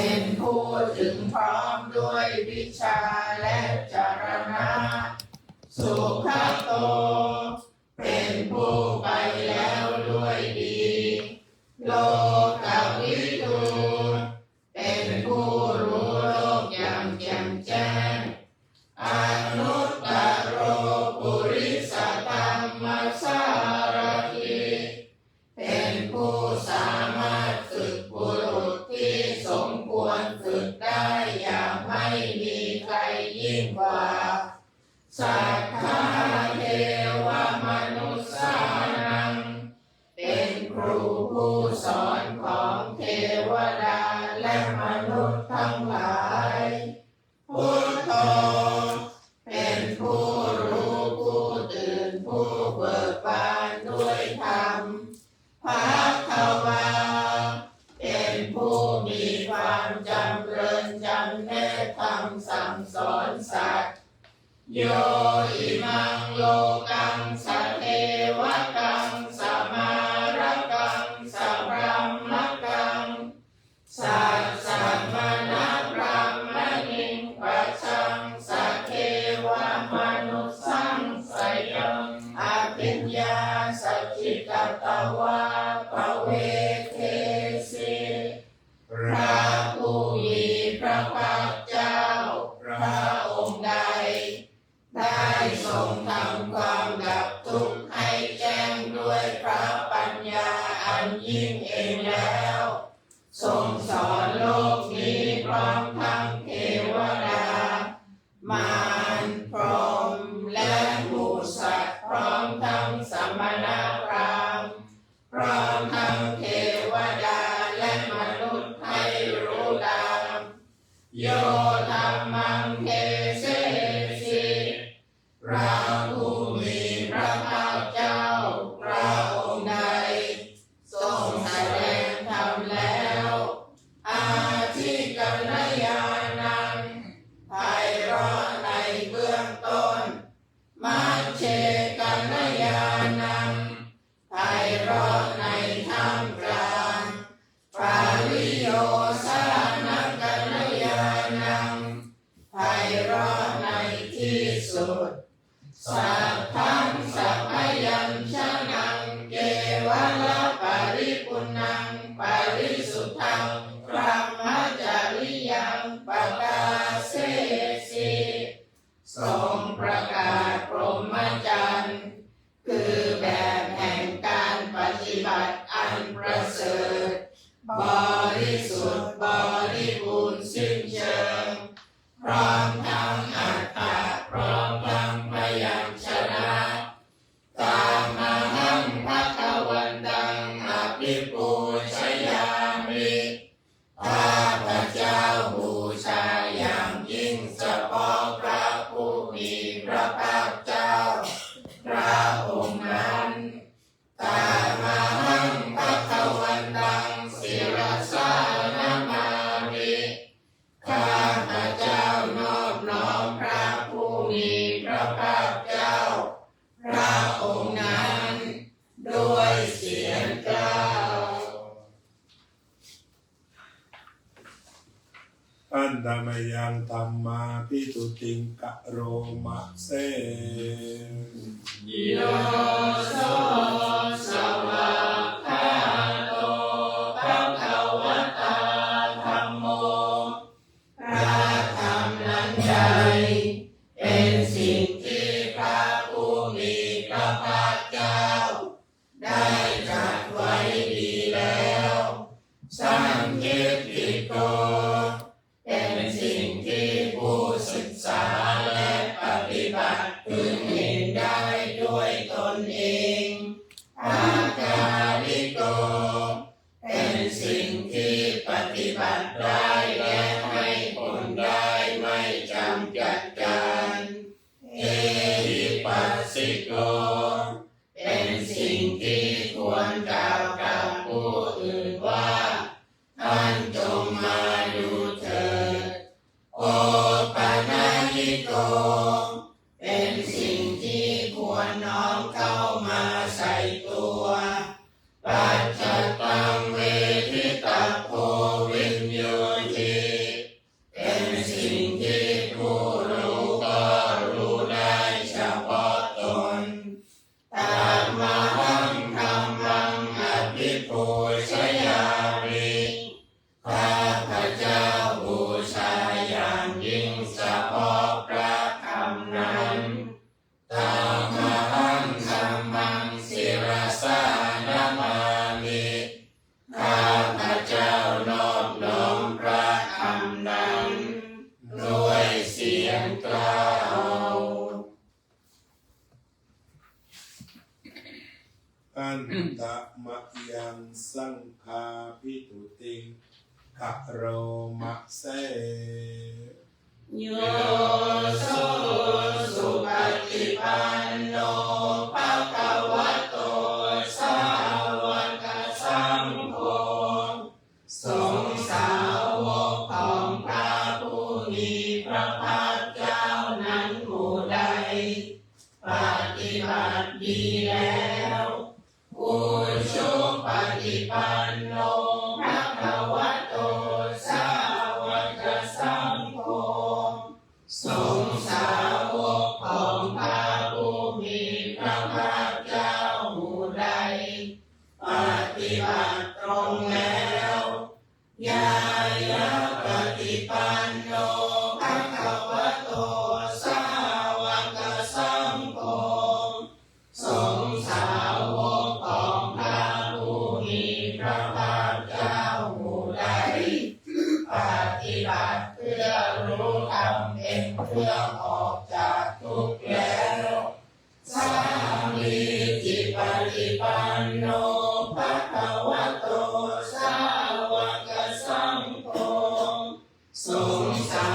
เป็นผู้ถึงพร้อมด้วยวิชาและจรณะสุขโตเป็นผู้ไปแล้วด้วยดีโลกวิทูเป็นผู้รู้โลกอย่างแจ่มแจ้งอนุตตโรปุริสธรรมสารถิเป็นผู้สามารถฝึกบุรุษที่สมควรฝึกได้อย่างไม่มีใครยิ่งกว่าสัทธาเทวมนุสสานังเป็นครูผู้สอนของเทวดาและมนุษย์ทั้งหลายพุทโธเป็นผู้รู้ผู้ตื่นผู้เบิกบานด้วยธรรมภควาเป็นผู้มีความจำเริญจำแนกธรรมสั่งสอนสัตว์โยอิมังโลกังสเทวกังสมารกังสพรหมกังสัสสะมณะพรหมณิงปัจฉังสเทวมนุสสังสยังอภิญญาสัจจิกตวาภเวเทสิพระผู้มีพระภาคเจ้าพระองค์ใดได้ทรงทำความดับทุกข์ให้แจ้งด้วยพระปัญญาอันยิ่งเองแล้วทรงสอนโลกนี้พร้อมทั้งเทวดามารพรหมและหมู่สัตว์พร้อมทั้งสมณพราหมณ์พร้อมทั้งเทวดาและมนุษย์ให้รู้ตามโยธรรมังเทเสสิพระผู้มีพระภาคเจ้าพระองค์ใดทรงแสดงธรรมแล้วอาทิกัลยาณังไพเราะในเบื้องต้นมัชเชกัลยาณังไพเราะในท่ามกลางปาริโยสานกัลยาณังไพเราะในที่สุดสัพพังสัพพยัญชนะเกวะละปริปุณังปริสุทธังพระมจริยังปกาเสสิทรงประกาศพรหมจรรย์คือแบบแห่งการปฏิบัติอันประเสริฐบริสุทธิ์บริบูรณ์สิ้นเชิงพร้อมทั้งอัตถะพร้อมทั้งพยัญชนะตามหังภวันตังอภิปูชยามิข้าพเจ้าบูชาอย่างยิ่งเฉพาะพระผู้มีพระภาคเจ้าพระองค์นั้นตามหังภวันตังศิรสานามามิข้าพเจ้านอบน้อมพระผู้มีพระภาคเจ้าพระองค์นั้นด้วยเสียงกล่าวอันตมยังธรรมาภิตุติงกะโรมะเสโยโสสวากขาโตภควตาธัมโมพระธรรมนั้นใดเป็นสิ่งที่พระผู้มีพระภาคเจ้าได้ตรัสไว้ดีแล้วสังเกติโกเป็นสิ่งที่ผู้ศึกษาและปฏิบัติพึงเห็นได้ด้วยตนเองอาการิโกเป็นสิ่งที่ปฏิบัติได้และให้ผลได้ไม่จำกัดการเอหิปัสสิโกเป็นสิ่งที่ควรกล่าวกับผู้อื่นว่าท่านจงมาดูเถิดโอปนัญิโกเป็นสิ่งที่ควรน้อมเข้ามาใส่ตัวปัจจตังเวทิตโพวิญโยทิ มาหังธัมมังอภิปูชยามิข้าพเจ้าบูชาอย่างยิ่งเฉพาะพระธรรมนั้นธัมมังธัมมังศิรสานามามิข้าพเจ้านอบน้อมพระธรรมนั้นด้วยเสียงกล่าวอันตะมะยังสังฆาภิตุติงกะโรมะเส โยโสสุปฏิปันโนภะคะวะโตสาวกสังโฆสงฆ์สาวกของพระผู้มีพระภาคเจ้านั้นหมู่ใดปฏิบัติดีแล้วอุชุปฏิปันโนภะคะวะโตสาวกสังโฆสงฆ์สาวกของพระผู้มีพระภาคเจ้าหมู่ใดปฏิบัติตรงแล้วญายะปฏิปันโนภะคะวะโตสาวกสังโฆสงฆ์สาวกของพระผู้มีพระภาคเจ้าหมู่ใดปฏิบัติเพื่อรู้ธรรมเป็นเครื่องออกจากทุกข์แล้วสามีจิปฏิปันโนภะคะวะโตสาวกสังโฆสงฆ์สา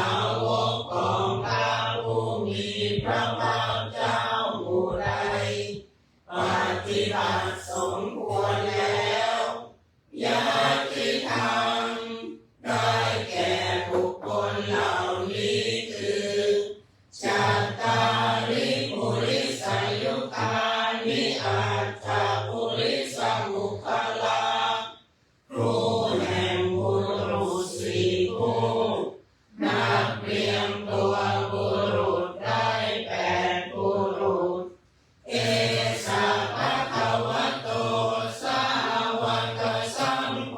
วกของพระผู้มีพระภาคเจ้าหมู่ใดปฏิบัติสมควรแล้วญาติธรรมได้แก่บุคคลเหล่านี้คือจัตตาริปุริสยุคานิอัตถปุริสมุขลาครูแห่งบุรุษสี่คู่นักเรียนตัวบุรุษได้แปดบุรุษเอสะภะคะวะโตสาวกสังโฆ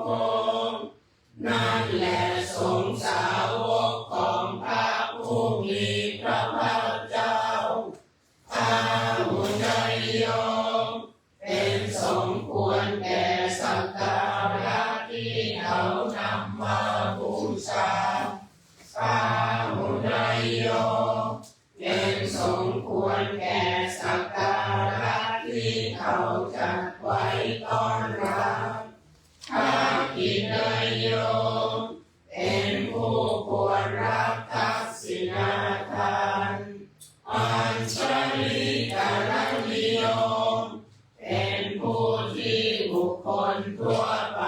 นั่นแหละสงฆ์สาวกของพระผู้มีพระภาคเจ้าอาหุนยโยเป็นสมควรแก่สักการะที่เขานำมาบูชาอาหุนยโยเป็นสมควรแก่สักการะที่เขาจัดไว้ต้อนรับอากินยโยเป็นผู้ควรรับทักษิณทานอัญชลีกรณิโยเป็นผู้ที่บุคคลทั่วไป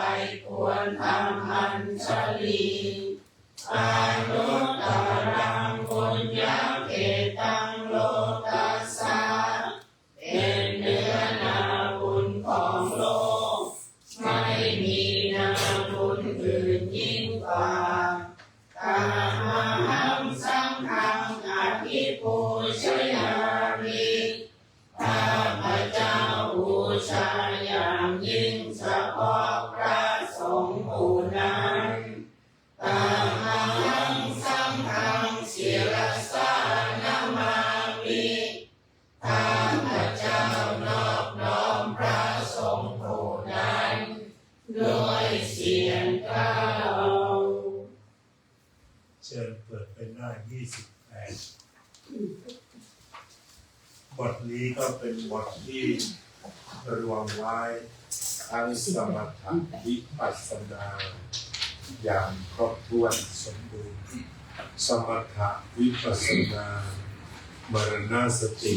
ควรทำอัญชลีอานุตตรังบุญญาเขตังโลกัสสะเป็นเนื้อนาบุญของโลกไม่มีนาบุญอื่นยิ่งกว่าตาหังสังฆังอภิปูชยามิข้าพเจ้าบูชาอย่างยิ่งเฉพาะพระสงฆ์หมู่นั้นตาหังสังฆังศิรสานามามิข้าพเจ้านอบน้อมพระสงฆ์หมู่นั้นด้วยเสียงกล่าว เชิญเปิดเป็นหน้า28บทนี้ก็เป็นบทที่รวมไว้ทั้งสมถะวิปัสสนาอย่างครบถ้วนสมบูรณ์สมถะวิปัสสนามรณสติ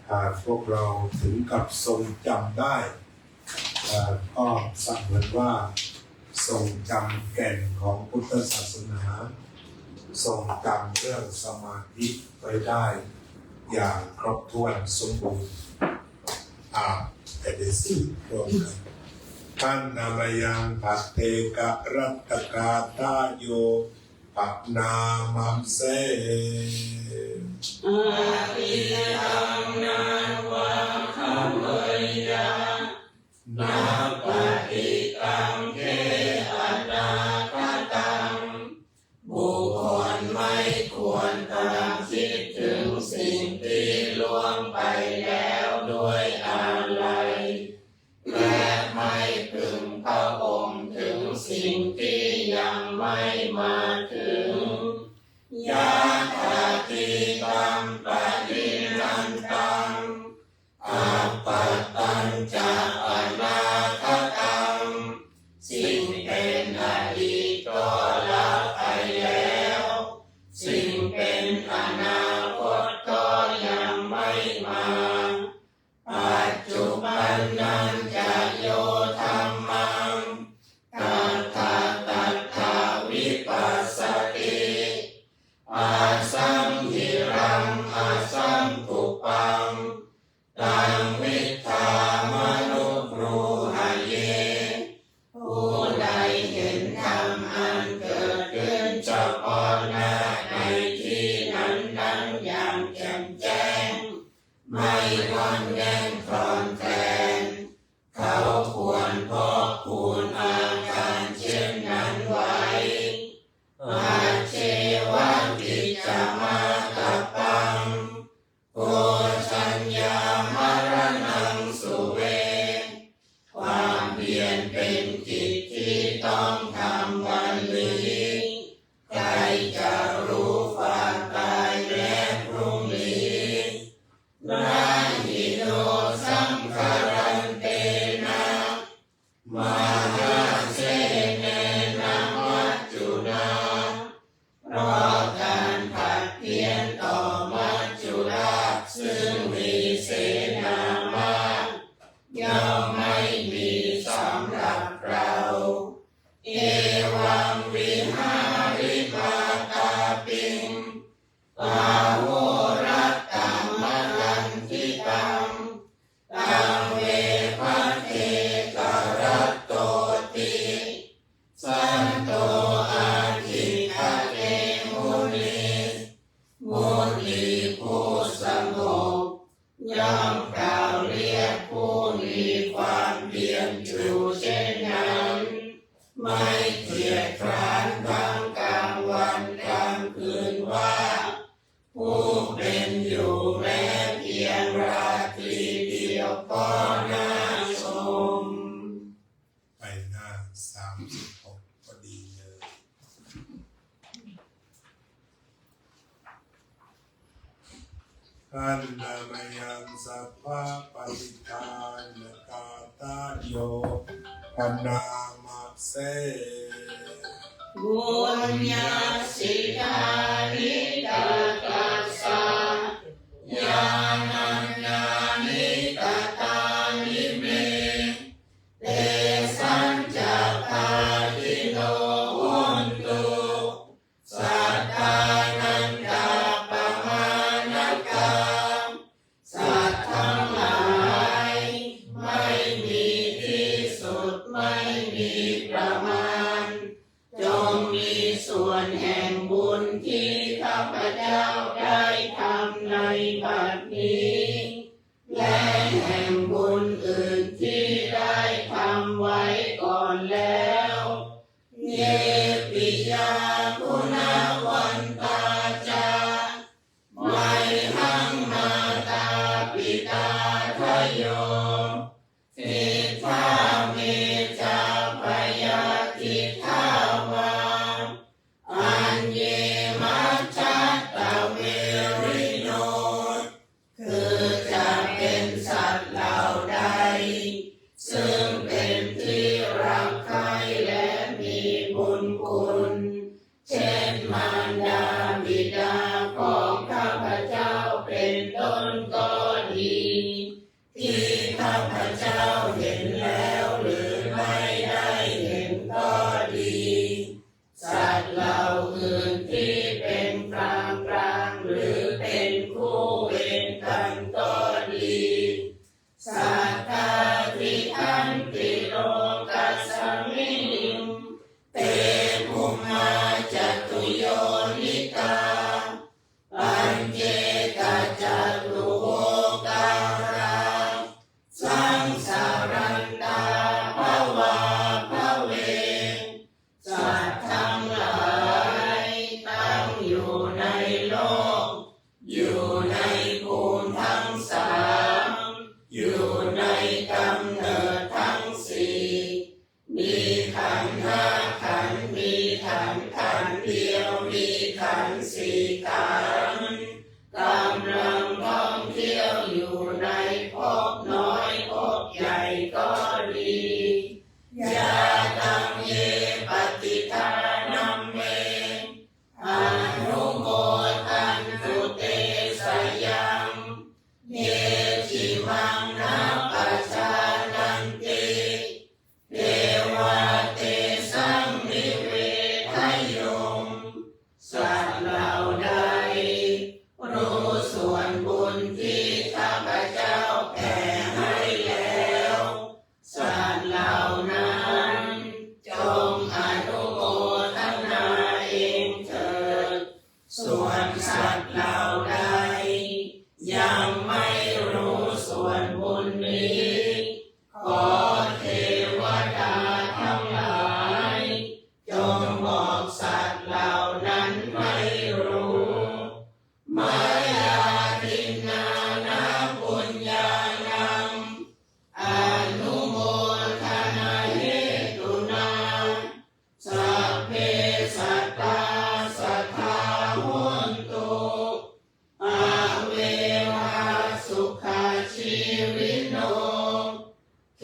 หากพวกเราถึงกับทรงจำได้ก็สักเหมือนว่าทรงจำแก่นของพุทธศาสนาทรงจำเรื่องสมาธิไว้ได้อย่างครบถ้วนสมบูรณ์แต่เดี๋ยวสิรวมกันท่านนามยังภัตเทกะรัตตกาตาโย ปัปนามัสเสอาทิตังนาวาคัมเมยานาปฏิตังเทอนาคตังบุคคลไม่ควรตามคิดถึงสิ่งที่ล่วงไปแล้วด้วยอะไรและไม่พึงพระองค์ถึงสิ่งที่ยังไม่มาถึงยะถาทิตังปฏินันตังอาปัตตัญจะอนาคตังสิ่งเป็นอดีตก็ละไปแล้วสิ่งเป็นอนาคตก็ยังไม่มาปัจจุบันนั้นจะโยธัมมังตัทธาตัทธาวิปัสสติอาสังหิรังอาสังตุปังตังวิทามนุปรูหะเยผู้ใดเห็นธรรมอันเกิดขึ้นเฉพาะหน้าในที่นั้นอย่างแจ่มแจ้งไม่งอนแง่นคลอนแคลนเขาควรพอกคูณอาการเช่นนั้นไว้อาเชวะกิจจมาตปังโกชัญญามรณังสุเวความเพียรเป็นกิจที่ต้องทำวันนี้ใครจะรู้ความตายและพรุ่งนี้นาหิโนสังขารันเตนะมหาเสเนนะมัจจุนาเพราะการผัดเพี้ยนต่อมัจจุราชซึ่งมีเสนามากย่อมไม่มีสำหรับเราเอวังวิหาริมาตาปิงปาโวรัตตัมมลันทิตังตังเวภเทกรัตโตติสันโตอาทิคเตมุนีมุนีผู้สงบย่อมกล่าวเรียกผู้มีความเพียรอยู่เช่นนั้นไม่เกียจคร้านทั้งกลางวันกลางคืนว่าผู้เป็นอยู่แม้เพียงราตรีเดียวก็น่าชมไปหน้า36พอดีเลยอันนามยังสัพพะปฏิทานกาตาโยปนามัสเสบุญญาสิทานิกาตัสสะญาณัญญาณิกาตานิเมเตสัญจะพาทิโนโหนตุสัทธานันตาปมานกาสัตว์ทั้งหลายไม่มีที่สุดไม่มีประมาณจงมีส่วนแห่งบุญที่ข้าพเจ้าได้ทำในบัดนี้และแห่งบุญอื่นที่ได้ทำไว้ก่อนแล้วเยปิยาคุณวันตาจาไมหังมาตาปิตาทโยทิทาเมจาปยาทิทาวาอันเยมัจจัตตะเวริโนคือจะเป็นสัตว์เหล่าใดซึ่งเป็นที่รักใคร่และมีบุญคุณเช่นมารดาบิดาของข้าพเจ้าเป็นต้นก็ดีที่ข้าพเจ้าเห็นแล้วหรือไม่ได้เห็นก็ดีสัตว์เหล่าอื่นที่เป็นกลางหรือเป็นคู่เวรกันก็ดีสัทธาทิอันติโลกัสสมิงเตภุมมาจตุโย นี้ขอเทวดาทั้งหลายจงบอกสัตว์เหล่านั้นให้รู้มายาทินานาปุญญานังอนุโมทนาเหตุนาสัพเพสัตตาสัทธาโหนตุอาเววาสุขาชีวิโนเข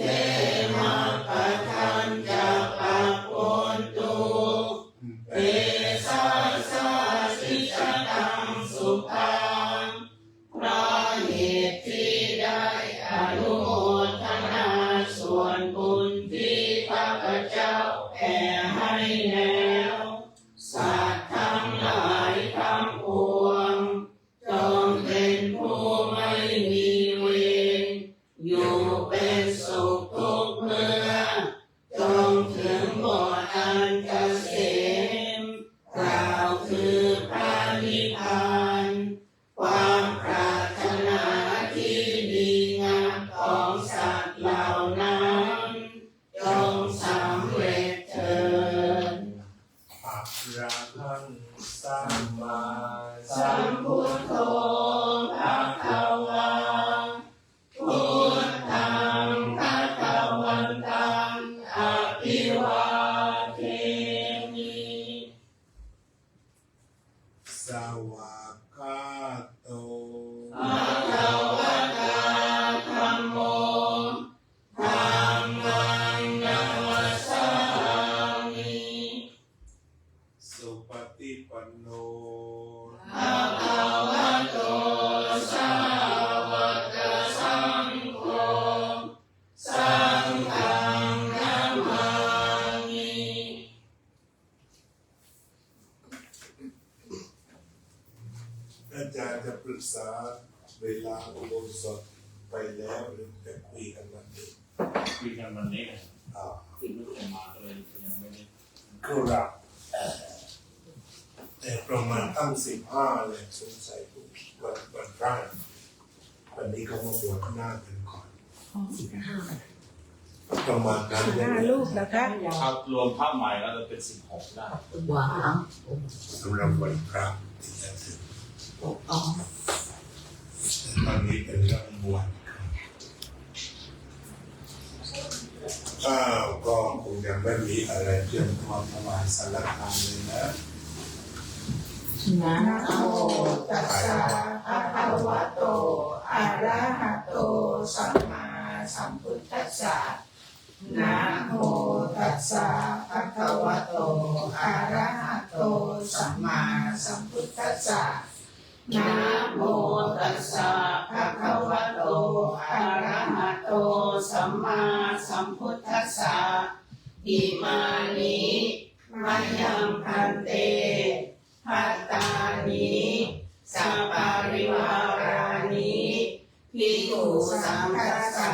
มาปัฏฐันจะปัปโปนตุเตสาสาสิจตังสุขังเพราะเหตุที่ได้อนุโมทนาส่วนบุญที่ข้าพเจ้าแผ่ให้แล้วสัตว์ทั้งหลายทั้งปวงจงเป็นผู้ไม่มีเวรอยู่เป็นสุขทุกเมื่อจงถึงบทอันเกษมกล่าวคือพระนิพพานความปรารถนาที่ดีงามของสัตว์เหล่านั้นจงสำเร็จเถิด อะระหังสัมมาสั สั ม มพุทโธภะคะวาพุทธังภะคะวันตังอภิวาเทมิ สวากขาโต ภะคะวะตาธัมโมธัมมังนัมมัสสามิ สุปฏิปันโน ภะคะวะโตสาวกสังโฆสังฆังนัมมามิ อาจารย์จะปรึกษาเวลาอุโบสถไปแล้วหรือจะคุยกันวันนี้ คุยกันวันนี้นะ อ่า คือไม่เคยมาก็เลยยังไม่ได้ ครับแต่ประมาณตั้ง15เลยสงสัยวันพระวันนี้เขามาบวชหน้ากันก่อนประมาณนั้นเลย ลูกแล้วคะ ถ้ารวมภาพใหม่แล้วจะเป็น16ได้ ว้าว สำหรับวันพระที่จะถึง อ๋อ แต่ตอนนี้เป็นเรื่องบวชก็คงยังไม่มีอะไรเตรียมตัวถวายสังฆทานเลยนะ นะโมตัสสะภะคะวะโตอะระหะโตสัมมาสัมพุทธัสสะนะโมตัสสะภะคะวะโตอะระหะโตสัมมาสัมพุทธัสสะนะโมตัสสะภะคะวะโตอะระหะโตสัมมาสัมพุทธัสสะอิมานิมัยยังพันเตภัตตานิสัปปาริวารานิภิกขุสังฆัสสะ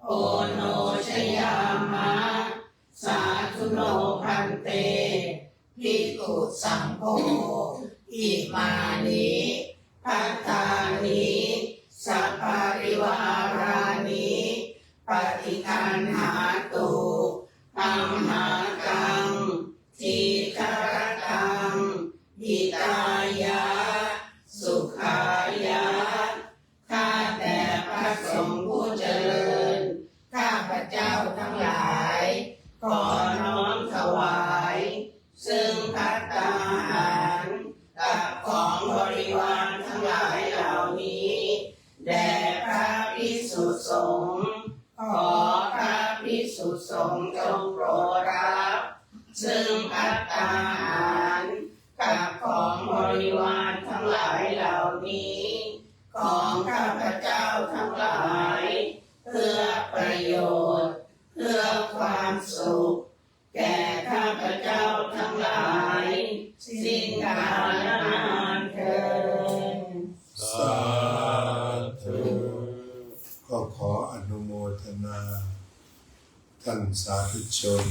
โอโนชยามะสาธุโนพันเตภิกขุสังโฆอิมานิภัตตานิสัปปาริวารานิปฏิคันหาตุธัมมากังทีฆรตังหิตายะสุขายะข้าแต่พระสงฆ์ผู้เจริญข้าพเจ้าทั้งหลายขอน้อมถวายซึ่งภัตตาหารกับของบริวารทั้งหลายเหล่านี้แด่พระภิกษุสงฆ์ขอพระภิกษุสงฆ์จงโปรดรับซึ่งภัตตาหารกับของบริวารทั้งหลายเหล่านี้ของข้าพเจ้าทั้งหลายเพื่อประโยชน์เพื่อความสุขแก่ข้าพเจ้าทั้งหลายสิ้นกาลนานเถิด สาธุก็ขออนุโมทนาท่านสาธุชน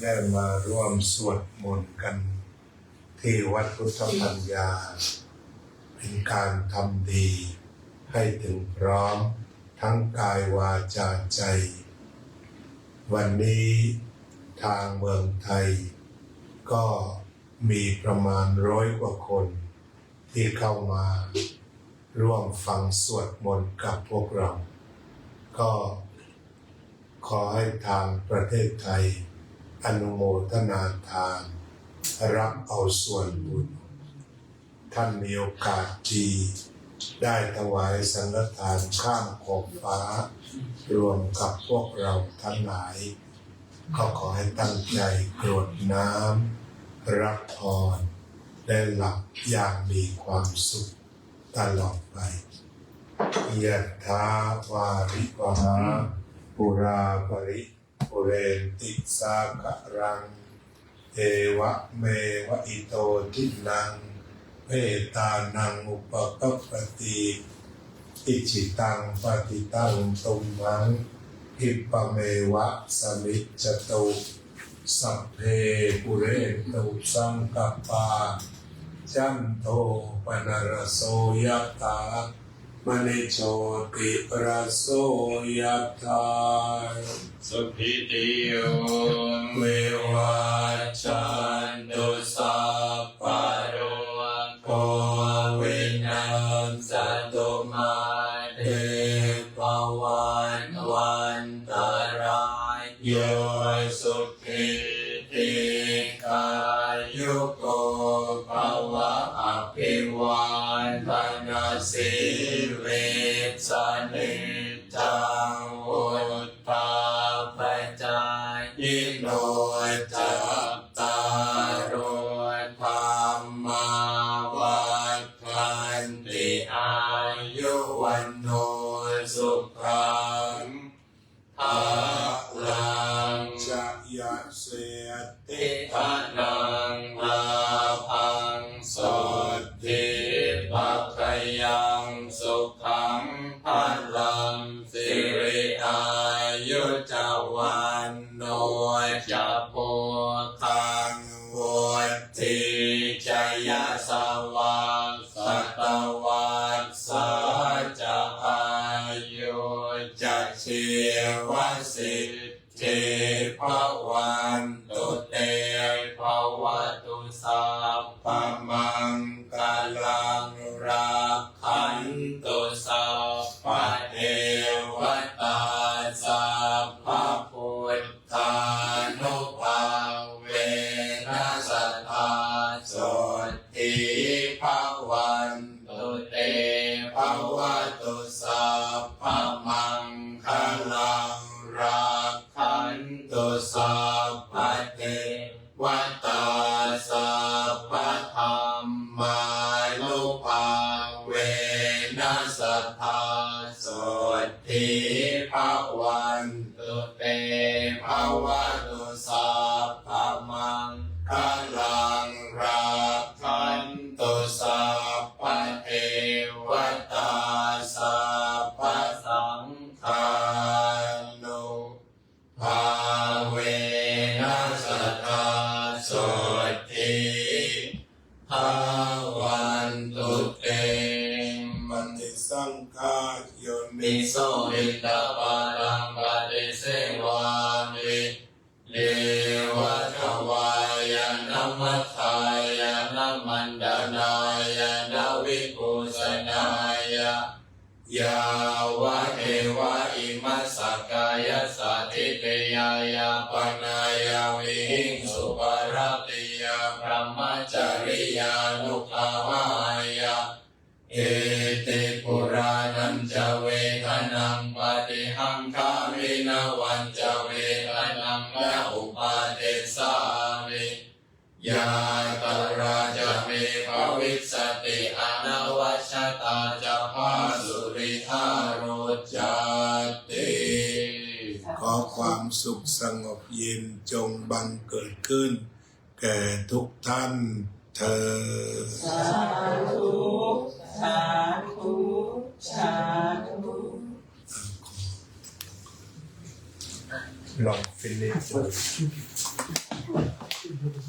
ได้มาร่วมสวดมนต์กันที่วัดพุทธปัญญาเป็นการทำดีให้ถึงพร้อมท ทั้งกายวาจาใจวันนี้ทางเมืองไทยก็มีประมาณ100 กว่าคนที่เข้ามาร่วมฟังสวดมนต์กับพวกเราก็ขอให้ทางประเทศไทยอนุโมทนาทานรับเอาส่วนบุญท่านมีโอกาสดีได้ถวายสังฆทานข้ามขอบฟ้ารวมกับพวกเราทั้งหลายก็ขอให้ตั้งใจกรวดน้ำรับพรและหลับอย่างมีความสุขตลอดไปยะถาวาริวหาปุราปริปุเรนติสากะรังเอวะเมวะอิโตทินังเมตานังอุปกัปปติอิจิตังปฏิตังตุมหังอิปะเมวะสมิจจตุสัพเพปุเรนตุสังกปาจันโทปนรโสยตามณิโชติระโสยถาสุขิติโยเววัช จันตุสัพพะโรโควินัสตุมาเตภวันวันตรายโยสุขิติกายุโกภวะอภิวันธนาสิริสนิจังวุฒธาปัจจายโนจัตตารโธรรมาวัฏันติอายุวันโนสุขังภะลัง จะยะเสติ ทิทานังลาภังโสติปัจจยังสุขังพลังสิริอายุจวันโนจะโพคังวุฒิจยะสวาสัตวัสสะจะอายุจะชีวสิทธิภวันตุเตภวตุสัพพมังคลังรักขันตุสัพพะเทวตาสัพพะพุทธานุภาเวนัสสทธาโสติภวันตุเตภวตุสัพพมังคลังรักขันตุสัพพะเทวตาสัพพะธรรมานุภาเวนัสสทธาโสติภวันตุเตภวตุสัพพมังคลังรักขันตุสัพพะเทวตาสัพพะสังฆานุภาเวนัสสทธาโสติภวันตุเต ปฏิสังขารโยนิ มิโสอิตาปารังปฏิเสวามิเดวะทวายานัมมัทธายานัมมันดานายานาวิปุสนายายาวะเทวะอิมัสสกายสัตถิเตยายาปนายาวิหิงสุปารติยาพระมจริยานุภาวายาเอติปุรานันจะเวทนังปฏิหังคามินาวันจะเวทนังนาอุปาเทสามิยาตราจะเมภวิสติอนวัชตาจะพาสุริธารุจติ ขอความสุขสงบเย็นจงบังเกิดขึ้น แก่ทุกท่านเธอญ สาธุสาธุสาธุ ลองฟินิชดู